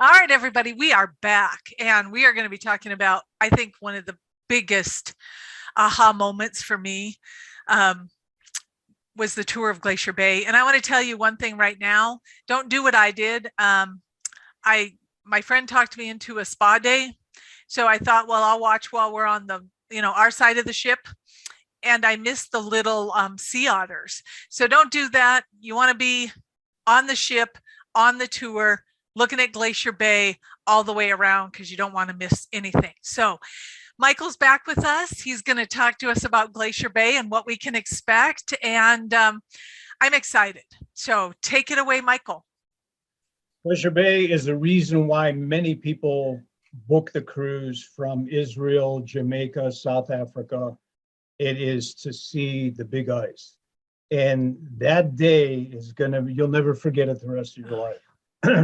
All right, everybody, we are back and we are going to be talking about, I think, one of the biggest aha moments for me um, was the tour of Glacier Bay. And I want to tell you one thing right now. Don't do what I did. My friend talked me into a spa day. So I thought, well, I'll watch while we're on our side of the ship. And I missed the little sea otters. So don't do that. You want to be on the ship, on the tour, looking at Glacier Bay all the way around because you don't want to miss anything. So Michael's back with us. He's going to talk to us about Glacier Bay and what we can expect. And I'm excited. So take it away, Michael. Glacier Bay is the reason why many people book the cruise from Israel, Jamaica, South Africa. It is to see the big ice. And that day is you'll never forget it the rest of your life.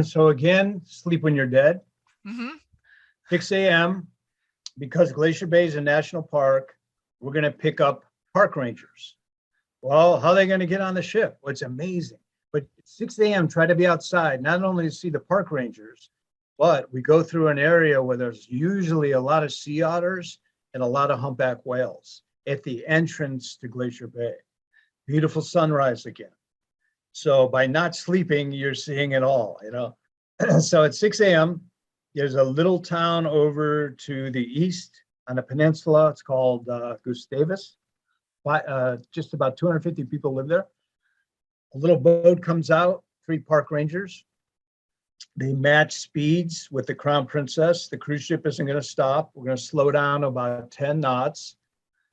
So again, sleep when you're dead. 6 a.m. Because Glacier Bay is a national park, we're going to pick up park rangers. Well, how are they going to get on the ship? Well, it's amazing. But at 6 a.m., try to be outside, not only to see the park rangers, but we go through an area where there's usually a lot of sea otters and a lot of humpback whales at the entrance to Glacier Bay. Beautiful sunrise again. So by not sleeping, you're seeing it all, So at 6 a.m., there's a little town over to the east on a peninsula. It's called Gustavus. Just about 250 people live there. A little boat comes out, 3 park rangers. They match speeds with the Crown Princess. The cruise ship isn't going to stop. We're going to slow down about 10 knots.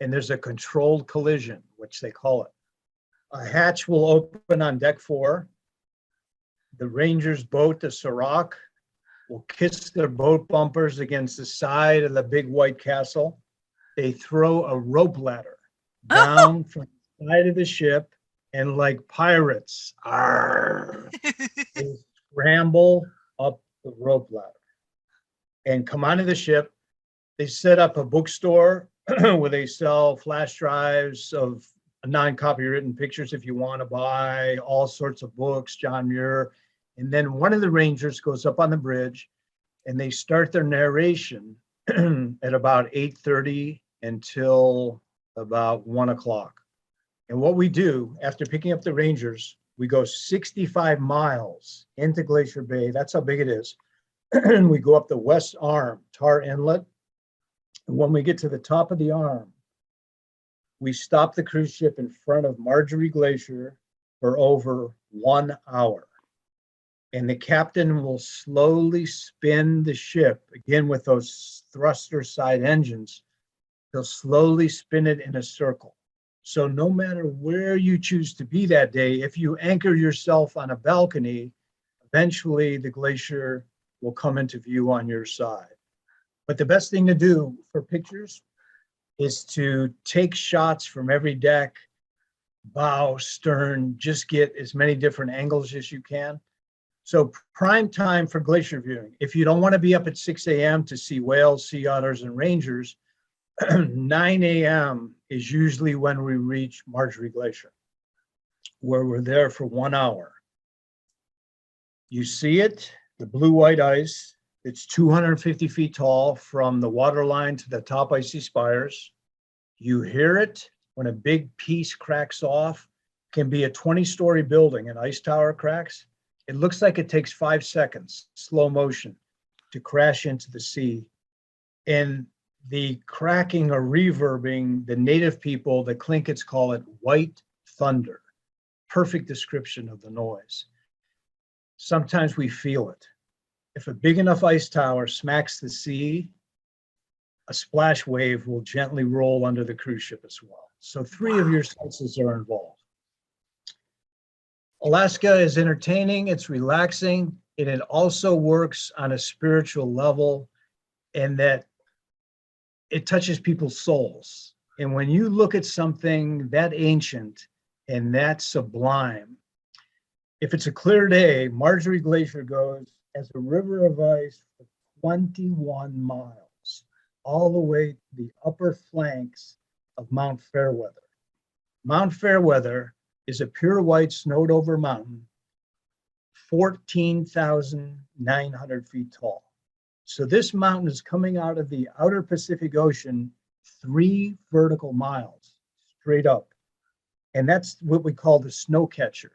And there's a controlled collision, which they call it. A hatch will open on deck 4. The Rangers' boat, the Sirach, will kiss their boat bumpers against the side of the big white castle. They throw a rope ladder down from the side of the ship, and like pirates, they scramble up the rope ladder and come onto the ship. They set up a bookstore where they sell flash drives of non-copywritten pictures if you want to buy all sorts of books, John Muir. And then one of the rangers goes up on the bridge and they start their narration at about 8:30 until about 1 o'clock. And what we do after picking up the rangers, we go 65 miles into Glacier Bay. That's how big it is. We go up the west arm, Tar Inlet. And when we get to the top of the arm, we stop the cruise ship in front of Marjorie Glacier for over 1 hour. And the captain will slowly spin the ship, again with those thruster side engines. He'll slowly spin it in a circle. So no matter where you choose to be that day, if you anchor yourself on a balcony, eventually the glacier will come into view on your side. But the best thing to do for pictures is to take shots from every deck, bow, stern, just get as many different angles as you can. So prime time for glacier viewing. If you don't want to be up at 6 a.m. to see whales, sea otters, and rangers, 9 a.m. is usually when we reach Marjorie Glacier, where we're there for 1 hour. You see it, the blue-white ice. It's 250 feet tall from the waterline to the top icy spires. You hear it when a big piece cracks off. It can be a 20-story building, an ice tower cracks. It looks like it takes 5 seconds, slow motion, to crash into the sea. And the cracking or reverbing, the native people, the Tlinkits call it white thunder. Perfect description of the noise. Sometimes we feel it. If a big enough ice tower smacks the sea, a splash wave will gently roll under the cruise ship as well. So 3 of your senses are involved. Alaska is entertaining, it's relaxing, and it also works on a spiritual level in that it touches people's souls. And when you look at something that ancient and that sublime, if it's a clear day, Marjorie Glacier goes as a river of ice for 21 miles, all the way to the upper flanks of Mount Fairweather. Mount Fairweather is a pure white snowed over mountain 14,900 feet tall. So this mountain is coming out of the outer Pacific Ocean 3 vertical miles straight up. And that's what we call the snow catcher.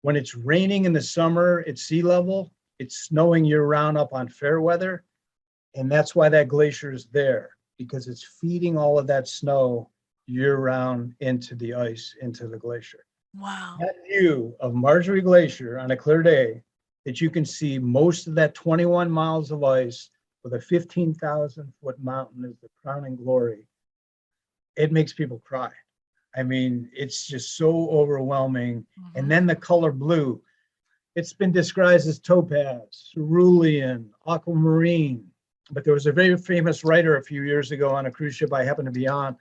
When it's raining in the summer at sea level, it's snowing year round up on fair weather. And that's why that glacier is there, because it's feeding all of that snow year round into the ice, into the glacier. Wow. That view of Marjorie Glacier on a clear day, that you can see most of that 21 miles of ice with a 15,000-foot mountain as the crowning glory, it makes people cry. I mean, it's just so overwhelming. Mm-hmm. And then the color blue, it's been described as topaz, cerulean, aquamarine. But there was a very famous writer a few years ago on a cruise ship I happened to be on.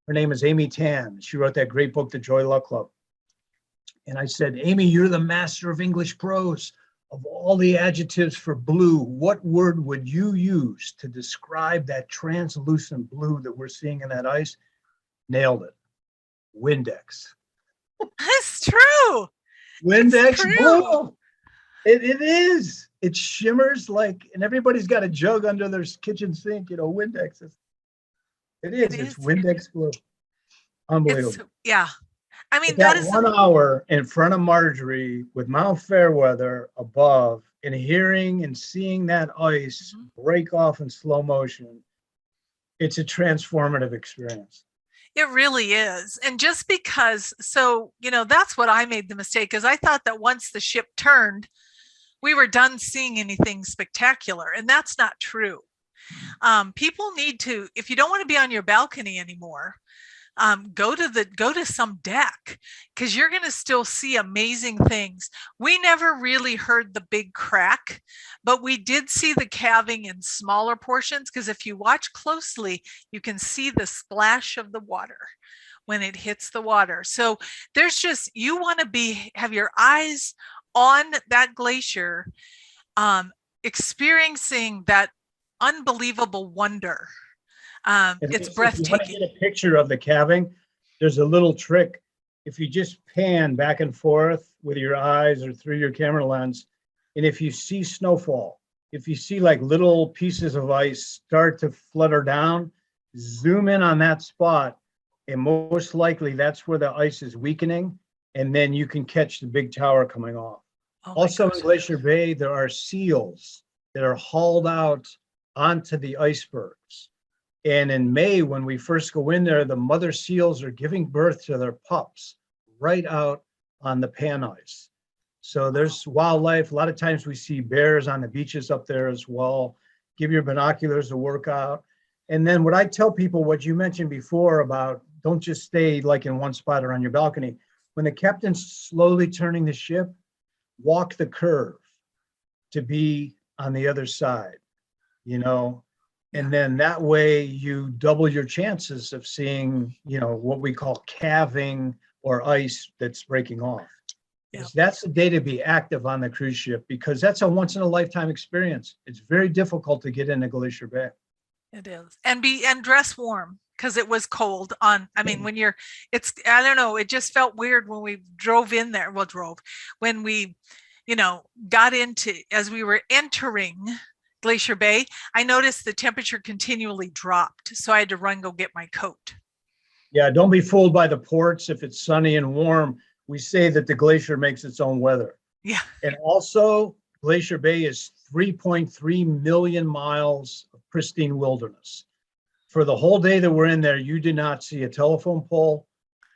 Her name is Amy Tan. She wrote that great book, The Joy Luck Club. And I said, Amy, you're the master of English prose. Of all the adjectives for blue, what word would you use to describe that translucent blue that we're seeing in that ice? Nailed it. Windex. That's true. Windex true. blue. It is. It shimmers like, and everybody's got a jug under their kitchen sink, Windex. It is. It's Windex blue. Unbelievable. Yeah. I mean, that is 1 hour in front of Marjorie with Mount Fairweather above, and hearing and seeing that ice break off in slow motion. It's a transformative experience. It really is. And just because, that's what I made the mistake, is I thought that once the ship turned, we were done seeing anything spectacular. And that's not true. People need to, if you don't want to be on your balcony anymore, go to some deck, because you're going to still see amazing things. We never really heard the big crack, but we did see the calving in smaller portions, because if you watch closely, you can see the splash of the water when it hits the water. So there's just, you want to have your eyes on that glacier, experiencing that unbelievable wonder. It's breathtaking. If you want to get a picture of the calving, there's a little trick. If you just pan back and forth with your eyes or through your camera lens, and if you see snowfall, if you see like little pieces of ice start to flutter down, zoom in on that spot, and most likely that's where the ice is weakening, and then you can catch the big tower coming off. Also in Glacier Bay, there are seals that are hauled out onto the icebergs. And in May, when we first go in there, the mother seals are giving birth to their pups right out on the pan ice. So there's wildlife. A lot of times we see bears on the beaches up there as well. Give your binoculars a workout. And then what I tell people, what you mentioned before about don't just stay like in one spot or on your balcony. When the captain's slowly turning the ship, walk the curve to be on the other side, and then that way you double your chances of seeing, what we call calving or ice that's breaking off. Yeah. That's the day to be active on the cruise ship, because that's a once in a lifetime experience. It's very difficult to get into Glacier Bay. It is. And dress warm, because it was cold when I don't know, it just felt weird when we drove in there. When we, got into, as we were entering Glacier Bay, I noticed the temperature continually dropped. So I had to run, go get my coat. Yeah, don't be fooled by the ports. If it's sunny and warm, we say that the glacier makes its own weather. Yeah. And also, Glacier Bay is 3.3 million miles of pristine wilderness. For the whole day that we're in there, you do not see a telephone pole,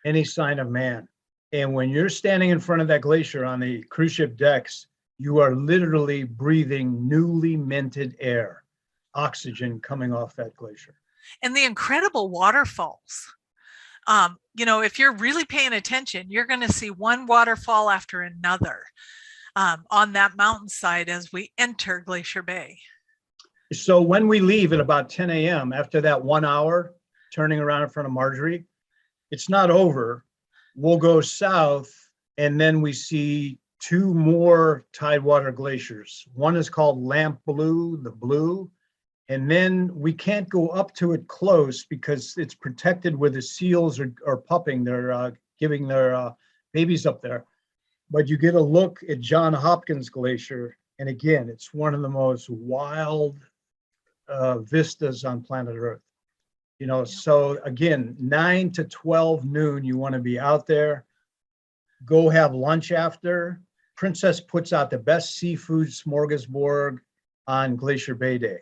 any sign of man. And when you're standing in front of that glacier on the cruise ship decks, you are literally breathing newly minted air, oxygen coming off that glacier. And the incredible waterfalls. If you're really paying attention, you're going to see one waterfall after another on that mountainside as we enter Glacier Bay. So when we leave at about 10 a.m., after that 1 hour turning around in front of Marjorie, it's not over. We'll go south, and then we see 2 more tidewater glaciers. One is called Lamp Blue, the blue, and then we can't go up to it close because it's protected where the seals are pupping. They're giving their babies up there. but you get a look at John Hopkins Glacier, and again, it's one of the most wild vistas on planet Earth. You know, so again, 9 to 12 noon, you want to be out there. Go have lunch after. Princess puts out the best seafood smorgasbord on Glacier Bay Day.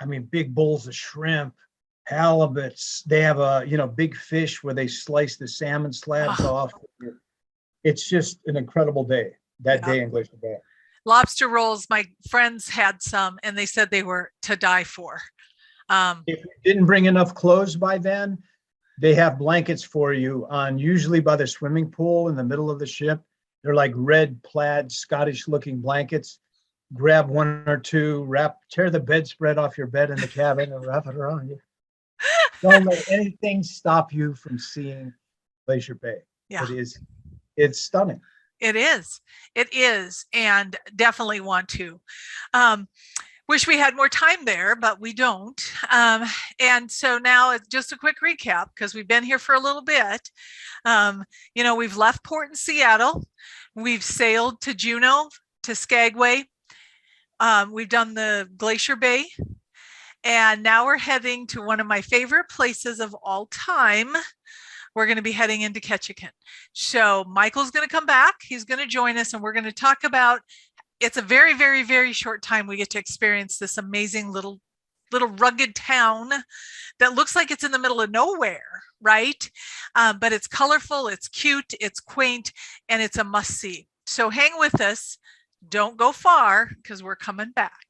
I mean, big bowls of shrimp, halibuts. They have big fish where they slice the salmon slabs off. It's just an incredible day, that day in Glacier Bay. Lobster rolls, my friends had some and they said they were to die for. If you didn't bring enough clothes by then, they have blankets for you usually by the swimming pool in the middle of the ship. They're like red plaid Scottish looking blankets. Grab one or two, tear the bedspread off your bed in the cabin and wrap it around you. Don't let anything stop you from seeing Glacier Bay. Yeah. It's stunning. It is. And definitely want to. Wish we had more time there, but we don't. And so now it's just a quick recap because we've been here for a little bit. We've left port in Seattle. We've sailed to Juneau, to Skagway. We've done the Glacier Bay. And now we're heading to one of my favorite places of all time. We're going to be heading into Ketchikan. So Michael's going to come back. He's going to join us and we're going to talk about, it's a very, very, very short time we get to experience this amazing little rugged town that looks like it's in the middle of nowhere, right? But it's colorful, it's cute, it's quaint, and it's a must-see. So hang with us. Don't go far because we're coming back.